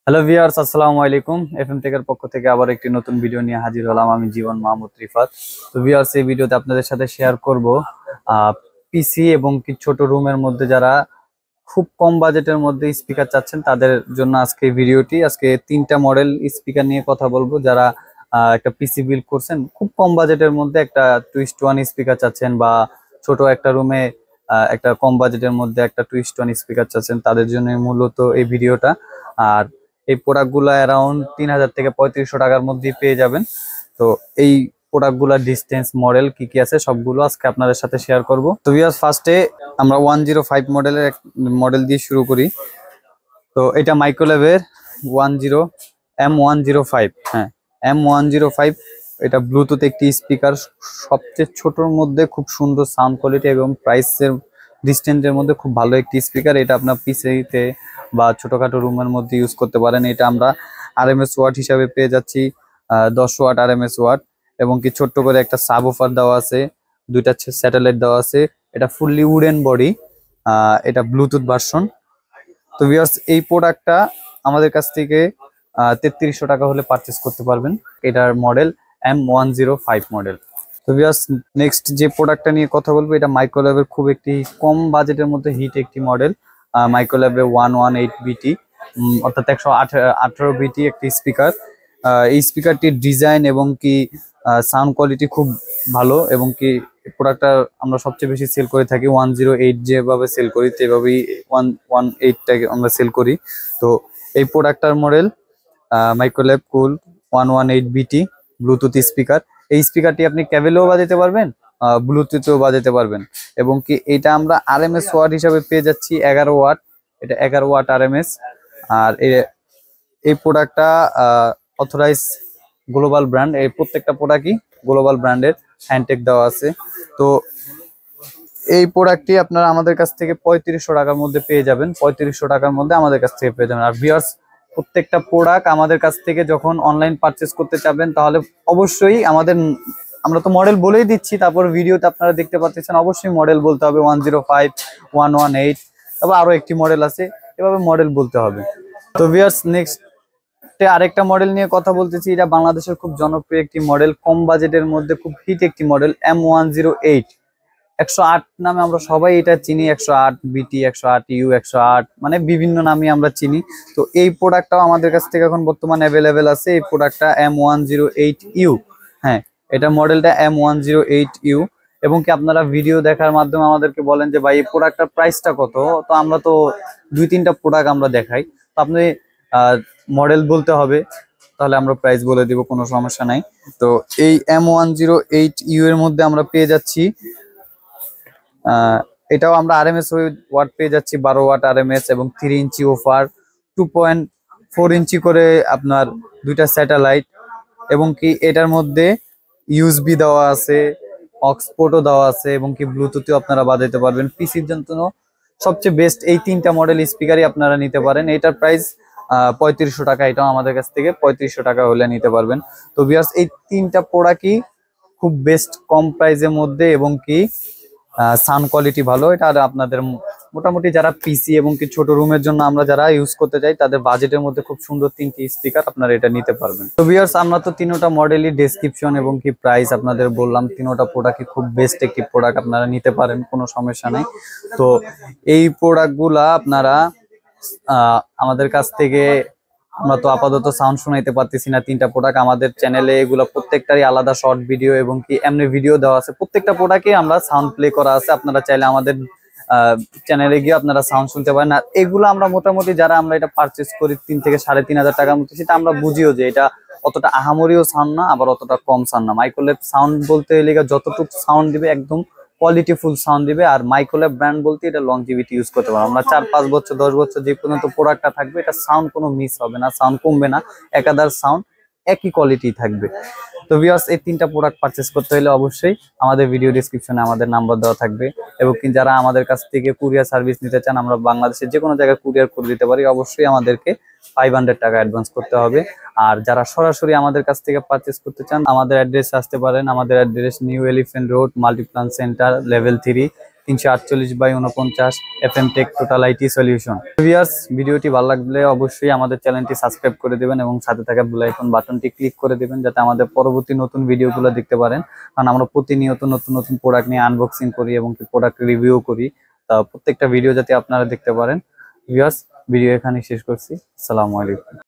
Hello viewers, আসসালামু আলাইকুম। FM টেকের পক্ষ থেকে আবার একটি নতুন ভিডিও নিয়ে হাজির হলাম। আমি জীবন মাহমুদ রিফাত। তো ভিউয়ার্স, এই ভিডিওতে আপনাদের সাথে শেয়ার করব পিসি এবং কি ছোট রুমের মধ্যে যারা খুব কম বাজেটের মধ্যে স্পিকার চাচ্ছেন তাদের জন্য আজকে এই ভিডিওটি। আজকে তিনটা মডেল স্পিকার নিয়ে কথা বলবো। যারা একটা পিসি বিল্ড করছেন, খুব কম বাজেটের মধ্যে একটা টুইস্ট ওয়ান স্পিকার চাচ্ছেন, বা ছোট একটা রুমে একটা কম বাজেটের মধ্যে একটা টুইস্ট ওয়ান স্পিকার চাচ্ছেন, তাদের জন্য মূলত এই ভিডিওটা। আর এই প্রোডাক্টগুলো অ্যারাউন্ড 3000 থেকে 3500 টাকার মধ্যে পেয়ে যাবেন। তো এই প্রোডাক্টগুলোর ডিস্টেন্স মডেল কি কি আছে সবগুলো আজকে আপনাদের সাথে শেয়ার করব। তো ভিউয়ার্স, ফার্স্টে আমরা 105 মডেলের এক মডেল দিয়ে শুরু করি। তো এটা মাইক্রোল্যাবের M105। হ্যাঁ, M105। এটা ব্লুটুথ একটি স্পিকার, সবচেয়ে ছোটর মধ্যে খুব সুন্দর সাউন্ড কোয়ালিটি এবং প্রাইসের ডিস্টেন্সের মধ্যে খুব ভালো একটি স্পিকার। এটা আপনার পিসিতে বা ছোটখাটো রুমের মধ্যে ইউজ করতে পারেন। এটা আমরা আরএমএস ওয়াট হিসাবে পেয়ে যাচ্ছি 10 ওয়াট আরএমএস ওয়াট, এবং কি ছোট্ট করে একটা সাব ওফার দেওয়া আছে, দুইটা স্যাটেলাইট দেওয়া আছে। এটা ফুললি উডেন বডি, এটা ব্লুটুথ ভার্সন। তো ভিউয়ার্স, এই প্রোডাক্টটা আমাদের কাছ থেকে 3300 টাকা হলে পারচেস করতে পারবেন। এটার মডেল M105 মডেল। তো ভিউয়ার্স, নেক্সট যে প্রোডাক্টটা নিয়ে কথা বলবো, এটা মাইক্রোল্যাবের খুব একটি কম বাজেটের মধ্যে হিট একটি মডেল, মাইক্রোল্যাবের 118BT, অর্থাৎ 118BT একটি স্পিকার। এই স্পিকারটির ডিজাইন এবং কি সাউন্ড কোয়ালিটি খুব ভালো, এবং কি প্রোডাক্টটা আমরা সবচেয়ে বেশি সেল করে থাকি 108 যেভাবে সেল করি সেভাবেই 118টাকে আমরা সেল করি। তো এই প্রোডাক্টটার মডেল মাইক্রোল্যাব কুল 118BT ব্লুটুথ স্পিকার। এই স্পিকারটি আপনি ক্যাবেলেও বাজাতে পারবেন, ব্লুটুথেও বাজাতে পারবেন, এবং কি এটা আমরা আরএমএস ওয়াট হিসাবে পেয়ে যাচ্ছি 11 ওয়াট। এটা 11 ওয়াট আরএমএস। আর এই প্রোডাক্টটা অথরাইজ গ্লোবাল ব্র্যান্ড। এই প্রত্যেকটা প্রোডাক্টই গ্লোবাল ব্র্যান্ডের হ্যান্ডটেক দেওয়া আছে। তো এই প্রোডাক্টটি আপনারা আমাদের কাছ থেকে 3500 টাকার মধ্যে পেয়ে যাবেন। 3500 টাকার মধ্যে আমাদের কাছ থেকে পেয়ে যাবেন। আর ভিউয়ার্স, প্রত্যেকটা প্রোডাক্ট আমাদের কাছ থেকে যখন অনলাইন পারচেস করতে চাবেন, তাহলে অবশ্যই আমরা তো মডেল বলেই দিচ্ছি, তারপর ভিডিওতে আপনারা দেখতে পাচ্ছেন, অবশ্যই মডেল বলতে হবে 105, 118, তারপর আরো একটি মডেল আছে, এভাবে মডেল বলতে হবে। তো ভিউয়ার্স, নেক্সট আরেকটা মডেল নিয়ে কথা বলতেছি। এটা বাংলাদেশের খুব জনপ্রিয় একটি মডেল, কম বাজেটের মধ্যে খুব হিট একটি মডেল, M108। 108 নামে আমরা সবাই এটা চিনি, 108BT, 108U, 108, মানে বিভিন্ন নামে আমরা চিনি। তো এই প্রোডাক্টটাও আমাদের কাছ থেকে এখন বর্তমানে অ্যাভেলেবেল আছে। এই প্রোডাক্টটা M108U। হ্যাঁ, এটা মডেলটা M108U। এবং কি আপনারা ভিডিও দেখার মাধ্যমে আমাদেরকে বলেন যে ভাই এই প্রোডাক্টটার প্রাইসটা কত, তো আমরা তো 2-3টা প্রোডাক্ট আমরা দেখাই, তো আপনি মডেল বলতে হবে, তাহলে আমরা প্রাইস বলে দিব, কোনো সমস্যা নাই। তো এই M108U এর মধ্যে আমরা পেয়ে যাচ্ছি, এটাও আমরা আরএমএস ওয়াট পেয়ে যাচ্ছি 12 ওয়াট আরএমএস, এবং 3 ইঞ্চি ওফার, 2.4 ইঞ্চি করে আপনার দুইটা স্যাটেলাইট, এবং কি এটার মধ্যে ইউএসবি দেওয়া আছে, অক্সপোর্টও দেওয়া আছে, এবং কি ব্লুটুথও আপনারা বাজাতে পারবেন। পিসির জন্য সবচেয়ে বেস্ট এই তিনটা মডেল স্পিকারই আপনারা নিতে পারেন। এটার প্রাইস 3500 টাকা। এটাও আমাদের কাছ থেকে 3500 টাকা হলে নিতে পারবেন। তো ভিউয়ার্স, এই তিনটা প্রোডাক্টই খুব বেস্ট, কম প্রাইসের মধ্যে, এবং কি সাউন্ড কোয়ালিটি ভালো। এটা আর আপনাদের মোটামুটি যারা পিসি এবং কি ছোট রুমের জন্য আমরা যারা ইউজ করতে চাই, তাদের বাজেটের মধ্যে খুব সুন্দর তিনটি স্পিকার আপনারা এটা নিতে পারবেন। তো ভিউয়ার্স, আমরা তো তিনোটা মডেলই ডেসক্রিপশন এবং কি প্রাইস আপনাদের বললাম। তিনোটা প্রোডাক্টই খুব বেস্ট একটি প্রোডাক্ট, আপনারা নিতে পারেন, কোনো সমস্যা নাই। তো এই প্রোডাক্টগুলা আপনারা আমাদের কাছ থেকে, আমরা তো আপাতত সাউন্ড শোনাইতে পারতেছি না। তিনটা প্রোডাক্ট আমাদের চ্যানেলে, এগুলো প্রত্যেকটারই আলাদা শর্ট ভিডিও এবং কি এমনি ভিডিও দেওয়া আছে। প্রত্যেকটা প্রোডাক্টে আমরা সাউন্ড প্লে করা আছে, আপনারা চাইলে আমাদের চ্যানেলে গিয়ে আপনারা সাউন্ড শুনতে পারেন। আর এগুলো আমরা মোটামুটি যারা আমরা এটা পারচেস করি 3 থেকে 3500 টাকার মতো, সেটা আমরা বুঝিও যে এটা অতটা আহামরিও সাউন্ড না, আবার অতটা কম সাউন্ড না। মাইক্রোল্যাব সাউন্ড বলতে গেলে যতটুকু সাউন্ড দিবে একদম কোয়ালিটিফুল সাউন্ড দিবে। আর মাইক্রোল্যাব ব্র্যান্ড বলতে এটা লংজিভিটি ইউজ করতে পারবো আমরা 4-5 বছর 10 বছর যে পর্যন্ত প্রোডাক্টটা থাকবে, এটা সাউন্ড কোনো মিস হবে না, সাউন্ড কমবে না, একাদার সাউন্ড একই কোয়ালিটি থাকবে। তো ভিউয়ার্স, এই তিনটা প্রোডাক্ট পারচেস করতে হলে অবশ্যই আমাদের ভিডিও ডেসক্রিপশনে আমাদের নাম্বার দেওয়া থাকবে, এবং যারা আমাদের কাছ থেকে কুরিয়ার সার্ভিস নিতে চান, আমরা বাংলাদেশের যে কোনো জায়গায় কুরিয়ার করে দিতে পারি। অবশ্যই আমাদেরকে 500 টাকা অ্যাডভান্স করতে হবে। আর যারা সরাসরি আমাদের কাছ থেকে পারচেস করতে চান, আমাদের অ্যাড্রেস আসতে পারেন। আমাদের address new elephant road, Multiplan centre, level 3, 348/49 FM take total IT solution. Viewers, ভিডিওটি ভালো লাগলে অবশ্যই আমাদের চ্যানেলটি সাবস্ক্রাইব করে দিবেন এবং সাথে থাকা বেল আইকন বাটনটি ক্লিক করে দিবেন, যাতে আমাদের পরবর্তী নতুন ভিডিওগুলো দেখতে পারেন। কারণ আমরা প্রতিনিয়ত নতুন নতুন প্রোডাক্ট নিয়ে আনবক্সিং করি এবং প্রোডাক্ট রিভিউ করি। তা প্রত্যেকটা ভিডিও যাতে আপনারা দেখতে পারেন। ভিউয়ার্স, ভিডিও এখানে শেষ করছি। আসসালামু আলাইকুম।